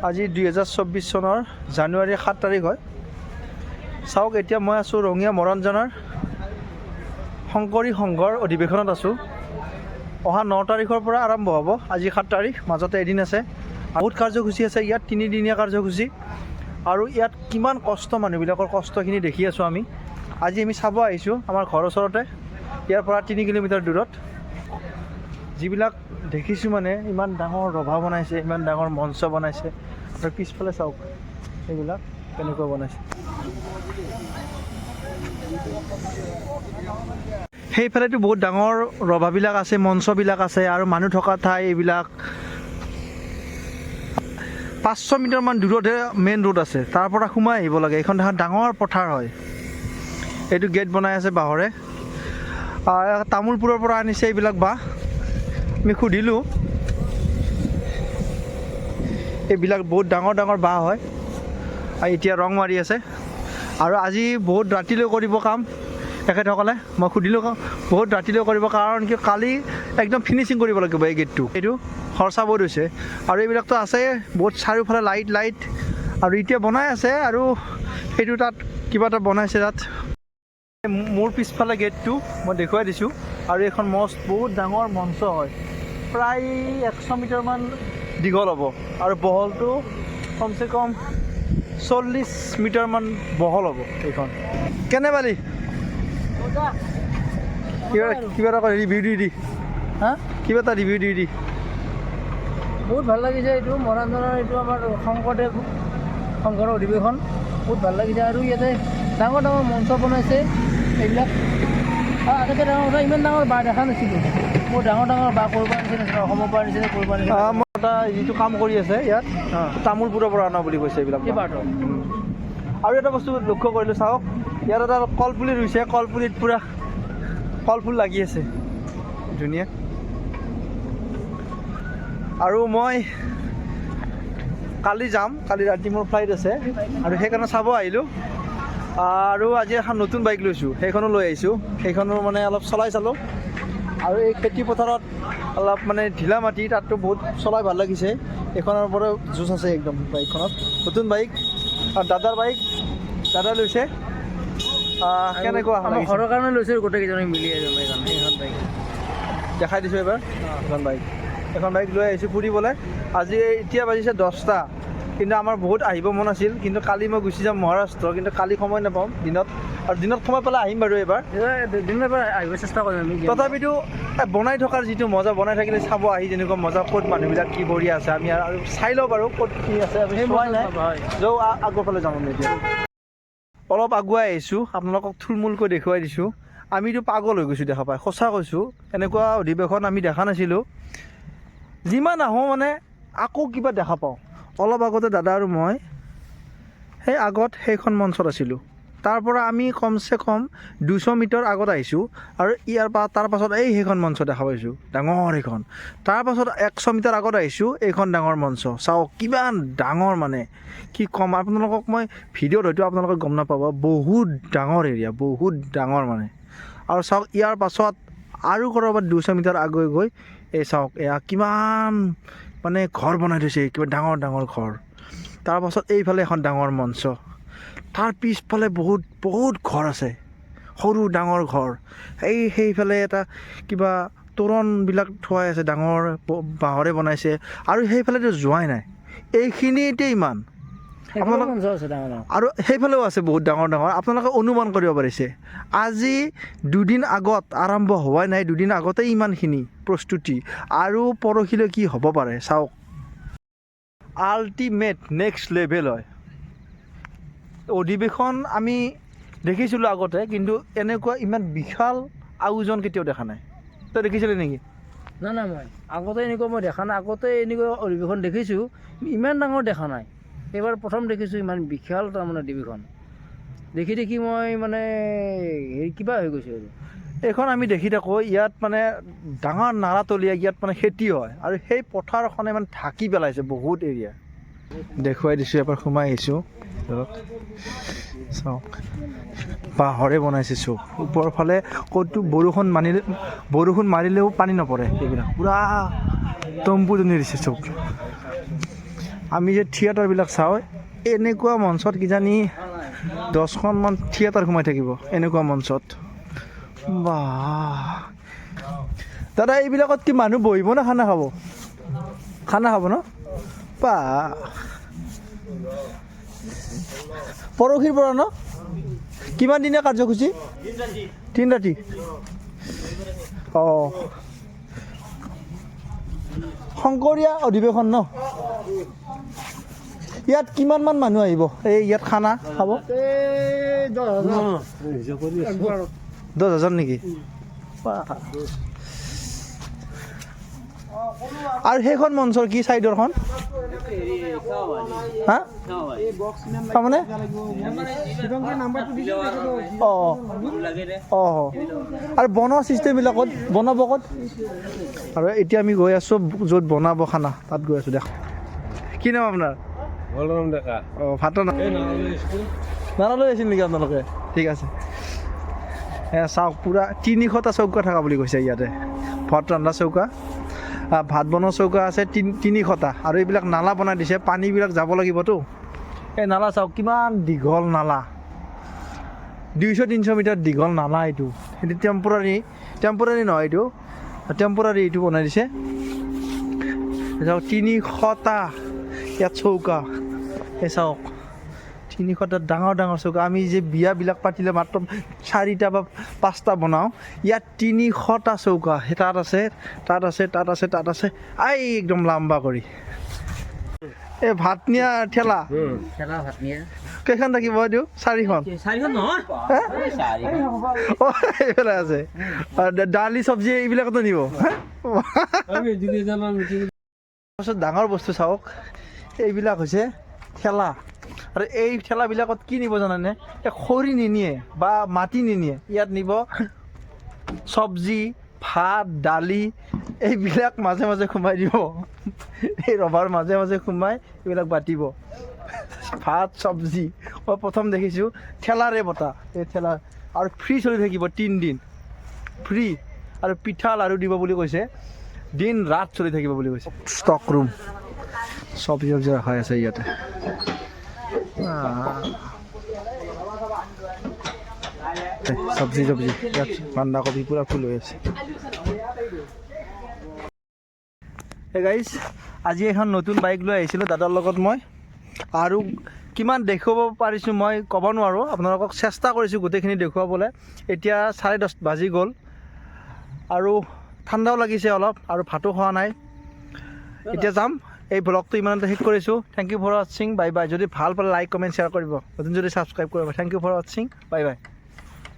আজি 2024 চনৰ জানুৱাৰী 7 তাৰিখ হয়। চাওক এতিয়া মই আছোঁ ৰঙিয়া মৰাণজনৰ শংকৰী সংঘৰ অধিৱেশনত আছোঁ। অহা 9 তাৰিখৰ পৰা আৰম্ভ হ'ব, আজি 7 তাৰিখ, মাজতে এদিন আছে। বহুত কাৰ্যসূচী আছে ইয়াত, 3দিনীয়া কাৰ্যসূচী। আৰু ইয়াত কিমান কষ্ট, মানুহবিলাকৰ কষ্টখিনি দেখি আছোঁ আমি। আজি আমি চাব আহিছোঁ আমাৰ ঘৰৰ ওচৰতে, ইয়াৰ পৰা 3 কিলোমিটাৰ দূৰত। যিবিলাক দেখিছোঁ মানে ইমান ডাঙৰ ৰভা বনাইছে, ইমান ডাঙৰ মঞ্চ বনাইছে। আৰু পিছফালে চাওক এইবিলাক কেনেকুৱা বনাইছে। সেইফালেতো বহুত ডাঙৰ ৰভাবিলাক আছে, মঞ্চবিলাক আছে আৰু মানুহ থকা ঠাই। এইবিলাক 500 মিটাৰমান দূৰতহে মেইন ৰোড আছে, তাৰ পৰা সোমাই আহিব লাগে। এইখন ডাঙৰ পথাৰ হয়। এইটো গেট বনাই আছে বাঁহৰে। তামোলপুৰৰ পৰা আনিছে এইবিলাক বাঁহ। আমি সুধিলোঁ, এইবিলাক বহুত ডাঙৰ ডাঙৰ বাঁহ হয়। আৰু এতিয়া ৰং মাৰি আছে। আৰু আজি বহুত ৰাতিলৈ কৰিব কাম তেখেতসকলে। মই সুধিলোঁ বহুত ৰাতিলৈ কৰিব, কাৰণ কি কালি একদম ফিনিচিং কৰিব লাগিব এই গেটটো। এইটো খৰচা বহুত হৈছে। আৰু এইবিলাকতো আছে বহুত, চাৰিওফালে লাইট। আৰু এতিয়া বনাই আছে, আৰু সেইটো তাত কিবা এটা বনাইছে তাত। মোৰ পিছফালে গেটটো মই দেখুৱাই দিছোঁ। আৰু এইখন বহুত ডাঙৰ মঞ্চ হয়, প্ৰায় 100 মিটাৰমান দীঘল হ'ব। আৰু বহলটো কমচে কম 40 মিটাৰমান বহল হ'ব এইখন। কেনে পালি? কিবা এটা ৰিভিউ দি কিবা এটা ৰিভিউ দি বহুত ভাল লাগিছে। এইটো মৰাণজনৰ, এইটো আমাৰ শংকৰদেৱ সংঘৰ অধিৱেশন, বহুত ভাল লাগিছে। আৰু ইয়াতে ডাঙৰ ডাঙৰ মঞ্চ বনাইছে এইবিলাক। আটাইতকৈ ডাঙৰ কথা, ইমান ডাঙৰ বাঁহ দেখা নাছিলোঁ। বহুত ডাঙৰ ডাঙৰ বাঁহ কৰিব নিচিনা, অসমৰ পৰা নিচিনা কৰিব নিচিনা। মই এটা যিটো কাম কৰি আছে ইয়াত, তামোলপুৰৰ পৰা অনা বুলি কৈছে এইবিলাক। আৰু এটা বস্তু লক্ষ্য কৰিলোঁ, চাওক ইয়াত এটা কলপুলি ৰুইছে, কলপুলিত পূৰা কলফুল লাগি আছে, ধুনীয়া। আৰু মই কালি যাম, কালি ৰাতি মোৰ ফ্লাইট আছে, আৰু সেইকাৰণে চাব আহিলোঁ। আৰু আজি এখন নতুন বাইক লৈছোঁ, সেইখনো লৈ আহিছোঁ। সেইখনো মানে অলপ চলাই চালোঁ। আৰু এই খেতি পথাৰত অলপ মানে ঢিলা মাটি, তাততো বহুত চলাই ভাল লাগিছে। এইখনৰ পৰা জোচ আছে একদম বাইকখনত। নতুন বাইক আৰু দাদাৰ বাইক, দাদা লৈছে। কেনেকুৱা ঘৰৰ কাৰণে লৈছে গোটেইকেইজনে মিলি এইখন বাইক দেখাই দিছোঁ এবাৰ। এখন বাইক লৈ আহিছোঁ ফুৰিবলৈ। আজি এতিয়া বাজিছে 10টা, কিন্তু আমাৰ বহুত আহিব মন আছিল। কিন্তু কালি মই গুচি যাম মহাৰাষ্ট্ৰ, কিন্তু কালি সময় নাপাওঁ দিনত। আৰু দিনত সময় পালে আহিম বাৰু এইবাৰ। দিনৰ পৰা আহিব চেষ্টা কৰিম আমি। তথাপিতো বনাই থকাৰ যিটো মজা, বনাই থাকিলে চাব আহি যেনেকুৱা মজা, ক'ত মানুহবিলাক কি কৰি আছে আমি আৰু চাই লওঁ বাৰু ক'ত কি আছে। আমি চোৱাই নাই, যাওঁ আগৰ ফালে যাম আমি এতিয়া। অলপ আগুৱাই আহিছোঁ, আপোনালোকক থুলমূলকৈ দেখুৱাই দিছোঁ। আমিতো পাগল হৈ গৈছোঁ দেখা পাই, সঁচা কৈছোঁ। এনেকুৱা অধিৱেশন আমি দেখা নাছিলোঁ। যিমান আহোঁ মানে আকৌ কিবা দেখা পাওঁ। অলপ আগতে দাদা আৰু মই সেই আগত সেইখন মঞ্চত আছিলোঁ। তাৰ পৰা আমি কমচে কম 200 মিটাৰ আগত আহিছোঁ। আৰু তাৰ পাছত সেইখন মঞ্চ দেখা পাইছোঁ, ডাঙৰ সেইখন। তাৰপাছত 100 মিটাৰ আগত আহিছোঁ, এইখন ডাঙৰ মঞ্চ। চাওক কিমান ডাঙৰ, মানে কি ক'ম আপোনালোকক। মই ভিডিঅ'ত হয়তো আপোনালোকে গম নাপাব, বহুত ডাঙৰ এৰিয়া, বহুত ডাঙৰ মানে। আৰু চাওক ইয়াৰ পাছত আৰু ক'ৰবাত 200 মিটাৰ আগুৱাই গৈ এই চাওক, এয়া কিমান মানে ঘৰ বনাই থৈছে, কিবা ডাঙৰ ডাঙৰ ঘৰ। তাৰপাছত এইফালে এখন ডাঙৰ মঞ্চ, তাৰ পিছফালে বহুত ঘৰ আছে, সৰু ডাঙৰ ঘৰ। সেইফালে এটা কিবা তোৰণবিলাক থোৱাই আছে, ডাঙৰ বাঁহৰে বনাইছে। আৰু সেইফালেতো যোৱাই নাই, এইখিনিতে ইমান। আৰু সেইফালেও আছে বহুত ডাঙৰ ডাঙৰ। আপোনালোকে অনুমান কৰিব পাৰিছে, আজি 2 দিন আগত আৰম্ভ হোৱাই নাই, 2 দিন আগতেই ইমানখিনি প্ৰস্তুতি। আৰু পৰহিলৈ কি হ'ব পাৰে চাওক। আল্টিমেট নেক্সট লেভেল হয় অধিৱেশন। আমি দেখিছিলোঁ আগতে, কিন্তু এনেকুৱা ইমান বিশাল আয়োজন কেতিয়াও দেখা নাই। তই দেখিছিলি নেকি? নাই মই আগতে এনেকুৱা মই দেখা নাই। আগতে এনেকুৱা অধিৱেশন দেখিছোঁ, ইমান ডাঙৰ দেখা নাই। এইবাৰ প্ৰথম দেখিছোঁ ইমান বিশাল তাৰমানে অধিৱেশন। দেখি মই মানে কিবা হৈ গৈছোঁ। আৰু এইখন আমি দেখি থাকোঁ, ইয়াত মানে ডাঙৰ নাৰাতলীয়া, ইয়াত মানে খেতি হয়। আৰু সেই পথাৰখনে মানে ঢাকি পেলাইছে বহুত এৰিয়া। দেখুৱাই দিছোঁ, এবাৰ সোমাই আহিছোঁ। চাওক বাঁহৰে বনাইছে চব। ওপৰৰ ফালে ক'তো বৰষুণ মাৰিলেও পানী নপৰে। এইবিলাক পূৰা তম্বু টানি দিছে চব। আমি যে থিয়েটাৰবিলাক চাওঁ এনেকুৱা মঞ্চত কিজানি 10খনমান থিয়েটাৰ সোমাই থাকিব এনেকুৱা মঞ্চত বাহ দাদা এইবিলাকত কি মানুহ বহিব না খানা খাব ন বা পৰহিৰ পৰা ন কিমান দিনীয়া কাৰ্যসূচী 3 ৰাতি অঁ শংকৰীয়া অধিৱেশন ন ইয়াত কিমানমান মানুহ আহিব এই ইয়াত খানা খাব 10,000 নেকি আৰু সেইখন মঞ্চৰ কি চাইডৰখন হা তাৰমানে অঁ অঁ আৰু বনোৱা ছিষ্টেমবিলাকত বনাব ক'ত আৰু এতিয়া আমি গৈ আছোঁ য'ত বনাব খানা তাত গৈ আছোঁ দেখ কি নাম আপোনাৰ অঁ ভাতৰ নানা লৈ আছিল নেকি আপোনালোকে ঠিক আছে চাওক পূৰা 300টা চৌকা থকা বুলি কৈছে ইয়াতে ভাত ৰন্ধা চৌকা ভাত বনোৱা চৌকা আছে 300টা আৰু এইবিলাক নালা বনাই দিছে পানীবিলাক যাব লাগিবতো এই নালা চাওক কিমান দীঘল নালা 200-300 মিটাৰ দীঘল নালা এইটো টেম্পৰাৰী নহয় এইটো টেম্পৰাৰী এইটো বনাই দিছে চাওক 300টা ইয়াত চৌকা এই চাওক 300টা ডাঙৰ ডাঙৰ চৌকা আমি যে বিয়াবিলাক পাতিলে মাত্ৰ 4টা বা 5টা বনাওঁ ইয়াত 300টা চৌকা তাত আছে আই একদম লাম্বা কৰি এই ভাত নিয়া ঠেলা ভাত নিয়া কেইখন থাকিব এইটো 4খন নহয় অঁ এইফালে আছে দালি চব্জি এইবিলাকতো নিব ডাঙৰ বস্তু চাওক এইবিলাক হৈছে ঠেলা আৰু এই ঠেলাবিলাকত কি নিব জানানে এই খৰি নিনিয়ে বা মাটি নিনিয়ে ইয়াত নিব চব্জি ভাত দালি এইবিলাক মাজে মাজে সোমাই দিব এই ৰভাৰ মাজে মাজে সোমাই এইবিলাক বাটিব ভাত চব্জি মই প্ৰথম দেখিছোঁ ঠেলাৰে বটা এই ঠেলা আৰু ফ্ৰী চলি থাকিব 3 দিন ফ্ৰী আৰু পিঠা লাড়ু দিব বুলি কৈছে দিন ৰাত চলি থাকিব বুলি কৈছে ষ্টক ৰুম চব্জি ৰখা আছে ইয়াতে চব্জি ইয়াত বন্ধাকবি পুৰা ফুল হৈ আছে গাইজ আজি এখন নতুন বাইক লৈ আহিছিলোঁ দাদাৰ লগত মই আৰু কিমান দেখুৱাব পাৰিছোঁ মই ক'ব নোৱাৰোঁ আপোনালোকক চেষ্টা কৰিছোঁ গোটেইখিনি দেখুৱাবলৈ এতিয়া 10:30 বাজি গ'ল আৰু ঠাণ্ডাও লাগিছে অলপ আৰু ভাতো খোৱা নাই এতিয়া যাম এই ব্লগটো ইমানতে শেষ কৰিছোঁ থেংক ইউ ফৰ ৱাচিং বাই বাই যদি ভাল পালে লাইক কমেণ্ট শ্বেয়াৰ কৰিব নতুন যদি ছাবস্ক্ৰাইব কৰিব থেংক ইউ ফৰ ৱাচিং বাই বাই